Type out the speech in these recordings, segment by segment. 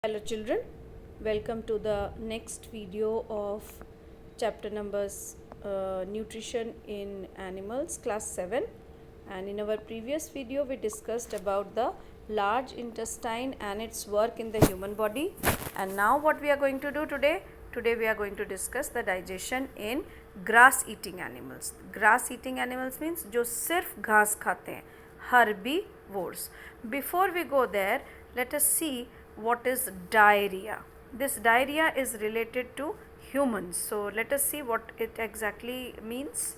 Hello children, welcome to the next video of chapter numbers nutrition in animals class 7, and in our previous video we discussed about the large intestine and its work in the human body. And now what we are going to do today we are going to discuss the digestion in grass eating animals. Grass eating animals means जो सिर्फ घास खाते हैं, herbivores. Before we go there, let us see what is diarrhea. This diarrhea is related to humans, so let us see what it exactly means.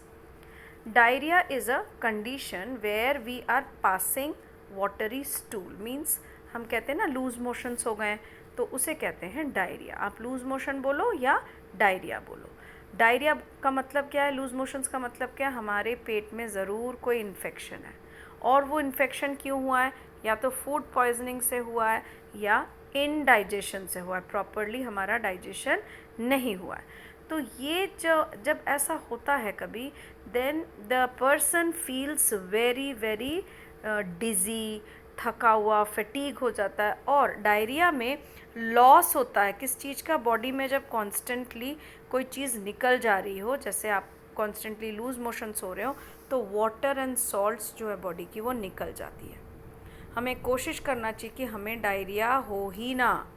Diarrhea is a condition where we are passing watery stool, means हम कहते हैं ना loose motions हो गए तो उसे कहते हैं डायरिया. आप लूज मोशन बोलो या डायरिया बोलो. डायरिया का मतलब क्या है, लूज मोशंस का मतलब क्या है, हमारे पेट में ज़रूर कोई इन्फेक्शन है. और वो इन्फेक्शन क्यों हुआ है, या तो फूड पॉइजनिंग से हुआ है या इनडाइजेशन से हुआ है, प्रॉपरली हमारा डाइजेशन नहीं हुआ है. तो ये जब ऐसा होता है कभी, then the person feels very very dizzy, थका हुआ, फटीग हो जाता है. और डायरिया में लॉस होता है किस चीज़ का, बॉडी में जब कॉन्स्टेंटली कोई चीज़ निकल जा रही हो, जैसे आप कॉन्स्टेंटली लूज मोशंस हो रहे हो तो वाटर एंड सॉल्ट्स जो है बॉडी की वो निकल जाती है. हमें कोशिश करना चाहिए कि हमें डायरिया हो ही ना.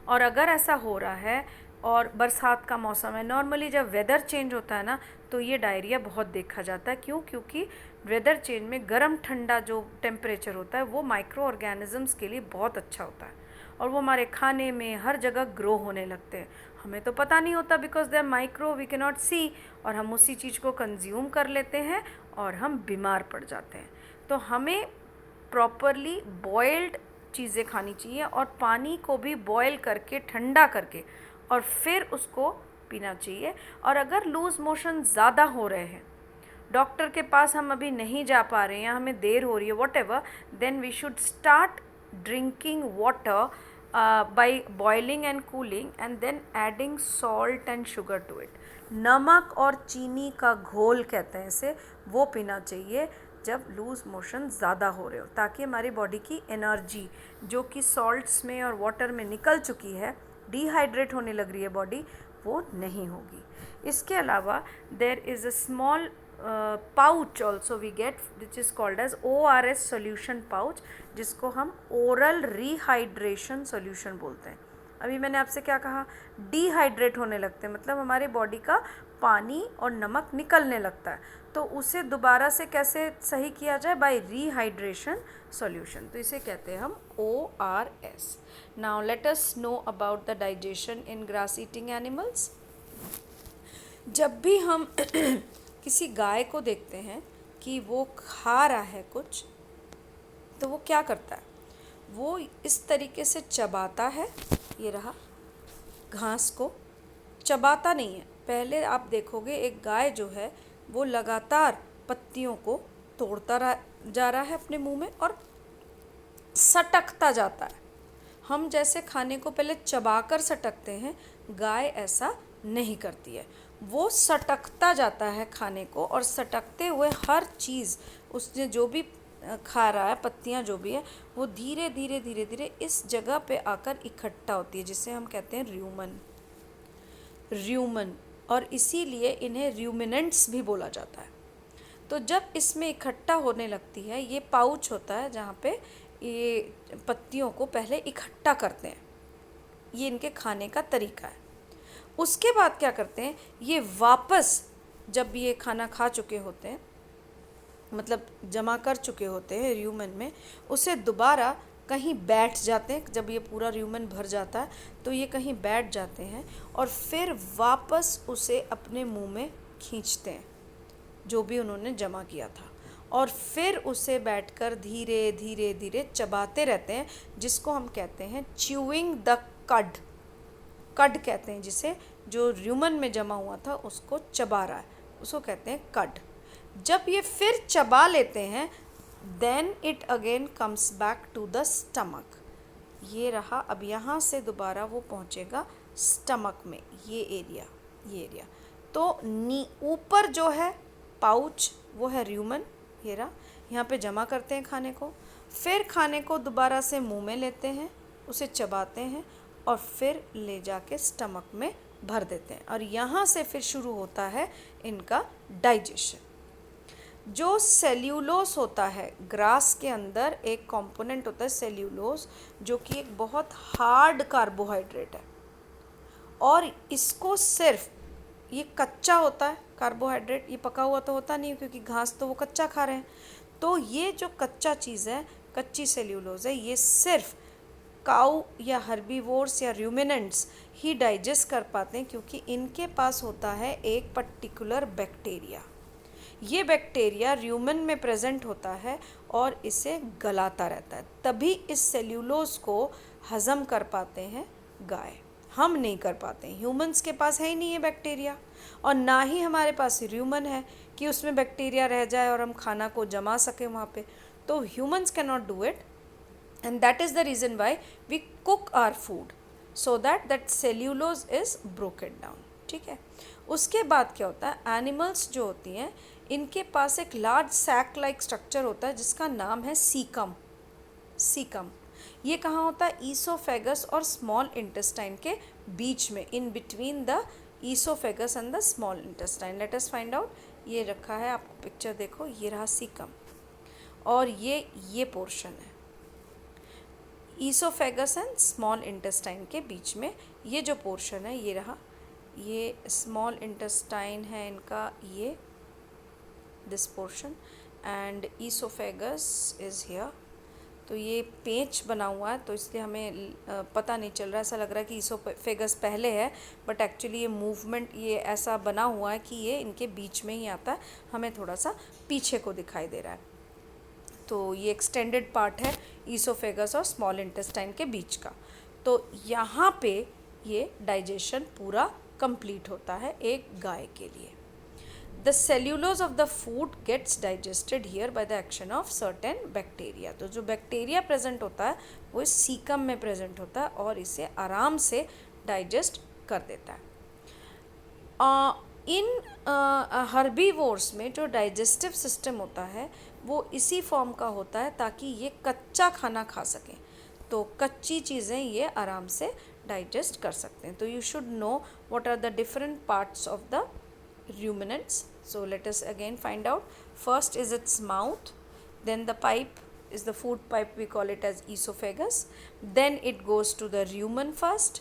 और अगर ऐसा हो रहा है और बरसात का मौसम है, नॉर्मली जब वेदर चेंज होता है ना तो ये डायरिया बहुत देखा जाता है. क्यों? क्योंकि वेदर चेंज में गर्म ठंडा जो टेम्परेचर होता है वो माइक्रो ऑर्गेनिजम्स के लिए बहुत अच्छा होता है और वो हमारे खाने में हर जगह ग्रो होने लगते हैं. हमें तो पता नहीं होता because they are micro, we can not see, और हम उसी चीज़ को कंज्यूम कर लेते हैं और हम बीमार पड़ जाते हैं. तो हमें प्रॉपरली बॉइल्ड चीज़ें खानी चाहिए और पानी को भी बॉयल करके ठंडा करके और फिर उसको पीना चाहिए. और अगर लूज़ मोशन ज़्यादा हो रहे हैं, डॉक्टर के पास हम अभी नहीं जा पा रहे हैं या हमें देर हो रही है, whatever, then we should start drinking water by boiling and cooling and then adding salt and sugar to it. नमक और चीनी का घोल कहते हैं इसे, वो पीना चाहिए जब लूज़ मोशन ज़्यादा हो रहे हो, ताकि हमारी बॉडी की एनर्जी जो कि सॉल्ट्स में और वाटर में निकल चुकी है, डिहाइड्रेट होने लग रही है बॉडी, वो नहीं होगी. इसके अलावा there is a small pouch also we get which is called as ORS solution pouch, जिसको हम ओरल रिहाइड्रेशन सोल्यूशन बोलते हैं. अभी मैंने आपसे क्या कहा, डिहाइड्रेट होने लगते हैं, मतलब हमारे बॉडी का पानी और नमक निकलने लगता है. तो उसे दोबारा से कैसे सही किया जाए, बाय रिहाइड्रेशन सॉल्यूशन. तो इसे कहते हैं हम ORS. Now let us know about the digestion in grass eating animals. जब भी हम किसी गाय को देखते हैं कि वो खा रहा है कुछ, तो वो क्या करता है, वो इस तरीके से चबाता है. ये रहा, घास को चबाता नहीं है. पहले आप देखोगे एक गाय जो है वो लगातार पत्तियों को तोड़ता जा रहा है अपने मुंह में और सटकता जाता है. हम जैसे खाने को पहले चबाकर सटकते हैं, गाय ऐसा नहीं करती है. वो सटकता जाता है खाने को, और सटकते हुए हर चीज़ उसने जो भी खा रहा है, पत्तियां जो भी है, वो धीरे धीरे धीरे धीरे इस जगह पे आकर इकट्ठा होती है, जिसे हम कहते हैं र्यूमन. और इसीलिए इन्हें र्यूमिनेंट्स भी बोला जाता है. तो जब इसमें इकट्ठा होने लगती है, ये पाउच होता है जहाँ पे ये पत्तियों को पहले इकट्ठा करते हैं. ये इनके खाने का तरीका है. उसके बाद क्या करते हैं, ये वापस जब ये खाना खा चुके होते हैं, मतलब जमा कर चुके होते हैं र्यूमन में, उसे दोबारा कहीं बैठ जाते हैं. जब ये पूरा र्यूमन भर जाता है तो ये कहीं बैठ जाते हैं और फिर वापस उसे अपने मुंह में खींचते हैं जो भी उन्होंने जमा किया था, और फिर उसे बैठकर धीरे धीरे धीरे चबाते रहते हैं, जिसको हम कहते हैं च्यूइंग द कड. कड कहते हैं जिसे, जो र्यूमन में जमा हुआ था उसको चबा रहा है, उसको कहते हैं कड. जब ये फिर चबा लेते हैं, then it again comes back to the stomach. ये रहा, अब यहाँ से दोबारा वो पहुँचेगा स्टमक में, ये एरिया. तो ऊपर जो है पाउच वो है र्यूमन, ये रहा, यहाँ पे जमा करते हैं खाने को, फिर खाने को दोबारा से मुंह में लेते हैं उसे चबाते हैं और फिर ले जाके स्टमक में भर देते हैं और यहाँ से फिर शुरू होता है इनका डाइजेशन। जो सेल्यूलोस होता है, ग्रास के अंदर एक कंपोनेंट होता है सेल्यूलोस, जो कि एक बहुत हार्ड कार्बोहाइड्रेट है और इसको सिर्फ, ये कच्चा होता है कार्बोहाइड्रेट, ये पका हुआ तो होता नहीं क्योंकि घास तो वो कच्चा खा रहे हैं। तो ये जो कच्चा चीज़ है, कच्ची सेल्यूलोज है, ये सिर्फ काऊ या हर्बीवोर्स या रूमिनेंट्स ही डाइजेस्ट कर पाते हैं क्योंकि इनके पास होता है एक पर्टिकुलर बैक्टीरिया। ये बैक्टीरिया र्यूमन में प्रेजेंट होता है और इसे गलाता रहता है, तभी इस सेल्यूलोज को हजम कर पाते हैं गाय। हम नहीं कर पाते हैं, ह्यूमंस के पास है ही नहीं ये बैक्टीरिया और ना ही हमारे पास र्यूमन है कि उसमें बैक्टीरिया रह जाए और हम खाना को जमा सकें वहाँ पे। तो humans can not do it and that is the reason why we cook our food so that cellulose is broken down। ठीक है, उसके बाद क्या होता है, एनिमल्स जो होती हैं इनके पास एक लार्ज सैक लाइक स्ट्रक्चर होता है जिसका नाम है सीकम। सीकम ये कहाँ होता है, ईसोफेगस और स्मॉल इंटेस्टाइन के बीच में, in between the oesophagus and the small intestine. Let us find out. ये रखा है, आपको पिक्चर देखो, ये रहा सीकम और ये पोर्शन है ईसोफेगस एंड स्मॉल इंटेस्टाइन के बीच में। ये जो पोर्शन है ये रहा, ये स्मॉल इंटेस्टाइन है इनका, ये this portion and oesophagus is here. तो ये पेंच बना हुआ है तो इसलिए हमें पता नहीं चल रहा है, ऐसा लग रहा है कि ईसोफेगस पहले है, बट एक्चुअली ये मूवमेंट ये ऐसा बना हुआ है कि ये इनके बीच में ही आता है, हमें थोड़ा सा पीछे को दिखाई दे रहा है। तो ये एक्सटेंडेड पार्ट है ईसोफेगस और स्मॉल इंटेस्टाइन के बीच का। तो यहाँ पे ये डाइजेशन पूरा कंप्लीट होता है एक गाय के लिए। The cellulose of the food gets digested here by the action of certain bacteria. तो जो बैक्टीरिया प्रेजेंट होता है वो इस सीकम में प्रेजेंट होता है और इसे आराम से डाइजेस्ट कर देता है। इन हर्बीवोर्स में जो डाइजेस्टिव सिस्टम होता है वो इसी फॉर्म का होता है ताकि ये कच्चा खाना खा सकें, तो कच्ची चीज़ें ये आराम से डाइजेस्ट कर सकते हैं। तो you should know what are the different parts of the ruminants. So let us again find out. First is its mouth, then the pipe is the food pipe, we call it as esophagus, then it goes to the rumen first,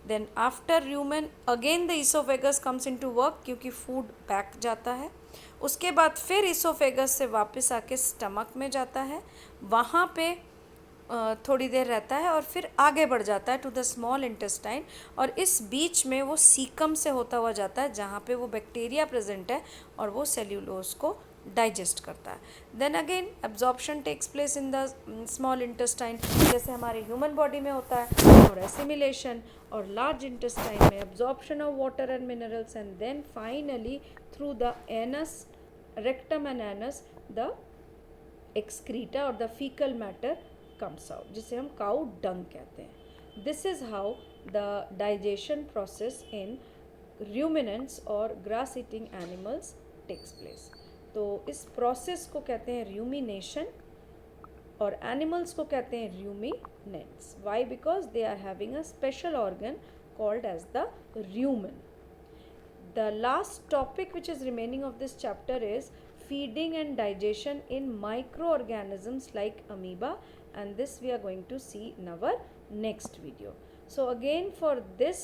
then after rumen again the esophagus comes into work क्योंकि food back जाता है, उसके बाद फिर esophagus से वापस आके stomach में जाता है, वहाँ पे थोड़ी देर रहता है और फिर आगे बढ़ जाता है टू द स्मॉल इंटेस्टाइन और इस बीच में वो सीकम से होता हुआ जाता है जहाँ पे वो बैक्टीरिया प्रेजेंट है और वो सेल्यूलोज को डाइजेस्ट करता है। Then again absorption takes place in the small intestine, जैसे हमारे ह्यूमन बॉडी में होता है, और एसिमिलेशन, और लार्ज इंटेस्टाइन में absorption of water and minerals, and then finally through the anus, rectum and anus, the excreta और the fecal matter comes out, जिसे हम काउ डंग कहते हैं। This is how the digestion process in ruminants और grass eating animals takes place. तो इस process को कहते हैं रूमिनेशन और एनिमल्स को कहते हैं ruminants. Why? Because they are having a special organ called as the rumen. The last topic which is remaining of this chapter is feeding and digestion in microorganisms like amoeba, and this we are going to see in our next video. So again for this,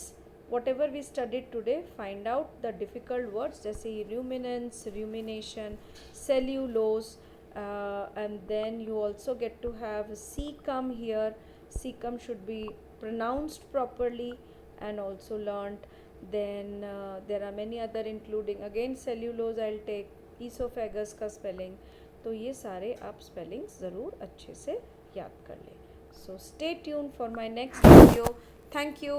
whatever we studied today, find out the difficult words जैसे ruminants, rumination, cellulose, and then you also get to have cecum here. Cecum should be pronounced properly and also learnt. Then there are many other including again cellulose I'll take, esophagus का spelling, तो ये सारे आप spellings ज़रूर अच्छे से याद कर लें। So stay tuned for my next video. Thank you.